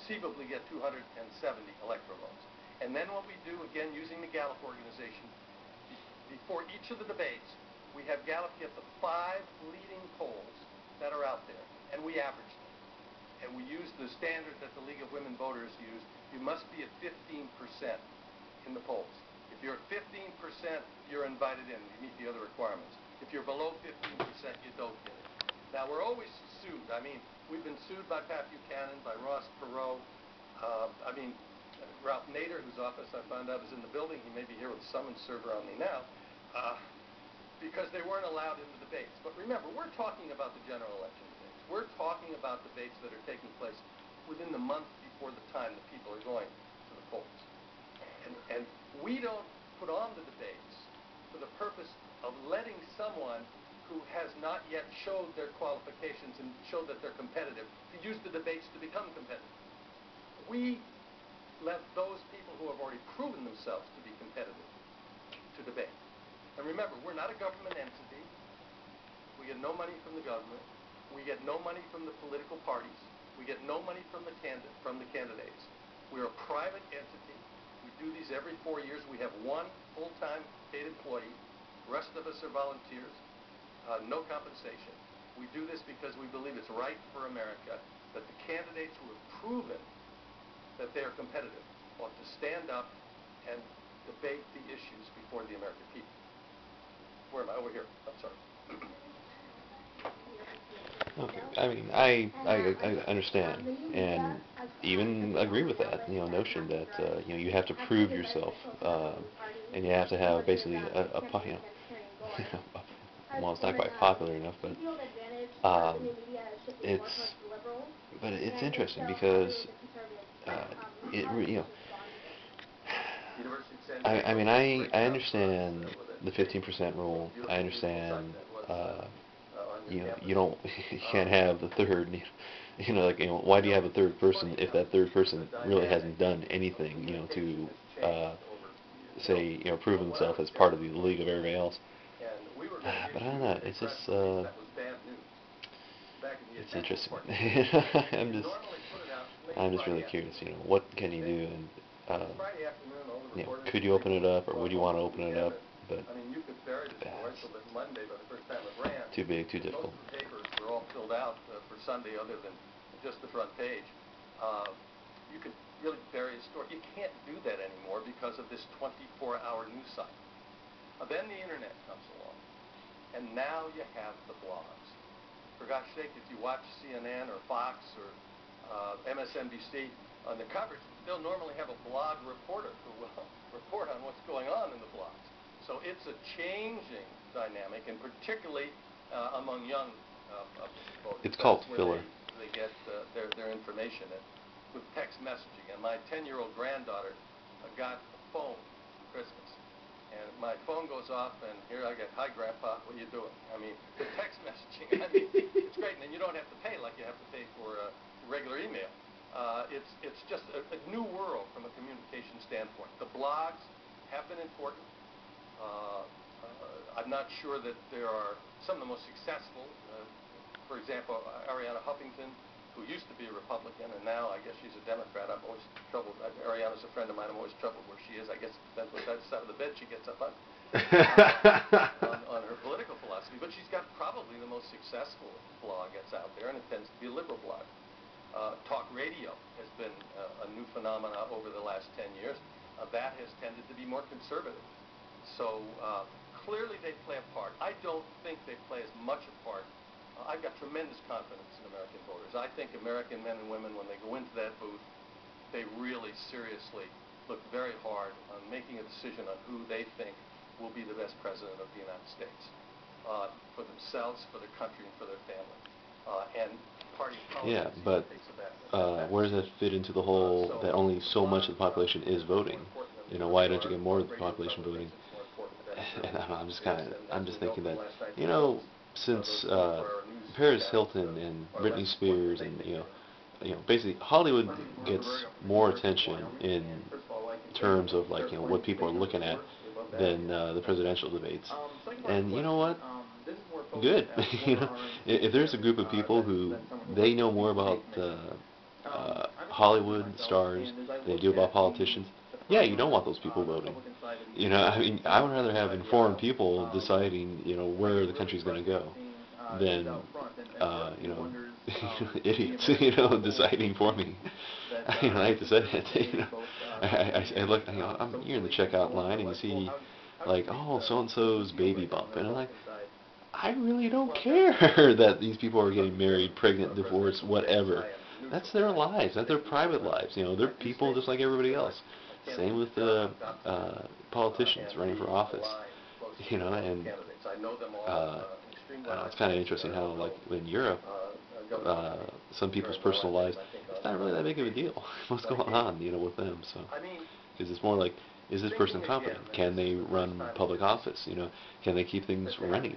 conceivably get 270 electoral votes. And then what we do, again, using the Gallup organization, before each of the debates, we have Gallup get the 5 leading polls that are out there, and we average them. And we use the standard that the League of Women Voters use. You must be at 15% in the polls. If you're at 15%, you're invited in. You meet the other requirements. If you're below 15%, you don't get it. Now, we're always sued. I mean, we've been sued by Pat Buchanan, by Ross Perot. Ralph Nader, whose office I found out is in the building. He may be here with a summons server on me now, because they weren't allowed in the debates. But remember, we're talking about the general election debates. We're talking about debates that are taking place within the month before the time that people are going to the polls. And we don't put on the debates for the purpose of letting someone who has not yet showed their qualifications and showed that they're competitive to use the debates to become competitive. We let those people who have already proven themselves to be competitive to debate. And remember, we're not a government entity. We get no money from the government. We get no money from the political parties. We get no money from the candidates. We're a private entity. We do these every 4 years. We have one full-time paid employee. The rest of us are volunteers. No compensation. We do this because we believe it's right for America that the candidates who have proven that they are competitive ought to stand up and debate the issues before the American people. Where am I? Over here. I'm sorry. Okay. I mean, I understand and even agree with that, notion that, you have to prove yourself, and you have to have basically well, it's not quite popular enough, but it's interesting because I mean, I understand the 15% rule. I understand, you can't have the third, why do you have a third person if that third person really hasn't done anything, to, say, prove himself as part of the league of everybody else. But I don't know, it's just, it's interesting. I'm just really curious, what can you do, and, could you open it up, or would you want to open it up? But too big, too difficult. Most of the papers are all filled out for Sunday, other than just the front page. You could really bury a story. You can't do that anymore because of this 24-hour news cycle. Then the internet comes along, and now you have the blogs. For gosh sake, if you watch CNN or Fox or MSNBC on the coverage, they'll normally have a blog reporter who will report on what's going on in the blogs. So it's a changing dynamic, and particularly among young voters. It's called filler. They get their information with text messaging. And my 10-year-old granddaughter got a phone for Christmas. And my phone goes off, and here I get, "Hi, Grandpa, what are you doing?" I mean, the text messaging, it's great. And then you don't have to pay like you have to pay for regular email. It's just a new world from a communication standpoint. The blogs have been important. I'm not sure that there are some of the most successful. For example, Arianna Huffington, who used to be a Republican, and now I guess she's a Democrat. I'm always troubled. Arianna's a friend of mine. I'm always troubled where she is. I guess it depends what side of the bed she gets up on, on her political philosophy. But she's got probably the most successful blog that's out there, and it tends to be a liberal blog. Talk radio has been a new phenomenon over the last 10 years. That has tended to be more conservative. So clearly they play a part. I don't think they play as much a part. I've got tremendous confidence in American voters. I think American men and women, when they go into that booth, they really seriously look very hard on making a decision on who they think will be the best president of the United States, for themselves, for their country, and for their family. And party politics, yeah, but where does that fit into the whole that only so much of the population is voting? Why don't you get more of the population voting? And I'm just thinking that, since Paris Hilton and Britney Spears and basically Hollywood gets more attention in terms of what people are looking at than the presidential debates. And you know what? Good. If there's a group of people who they know more about Hollywood stars, they do about politicians. Yeah, you don't want those people voting. I mean, I would rather have informed people deciding, where the country's going to go than, you know, idiots, deciding for me. I hate to say it, I look, you're in the checkout line and you see, like, oh, so-and-so's baby bump, and I'm like, I really don't care that these people are getting married, pregnant, divorced, whatever. That's their lives. That's their private lives. They're people just like everybody else. Same with the politicians running for office. And it's kind of interesting how, like, in Europe, some people's personal lives, it's not really that big of a deal. What's going on, with them? So, because it's more like, is this person competent? Can they run public office? Can they keep things running?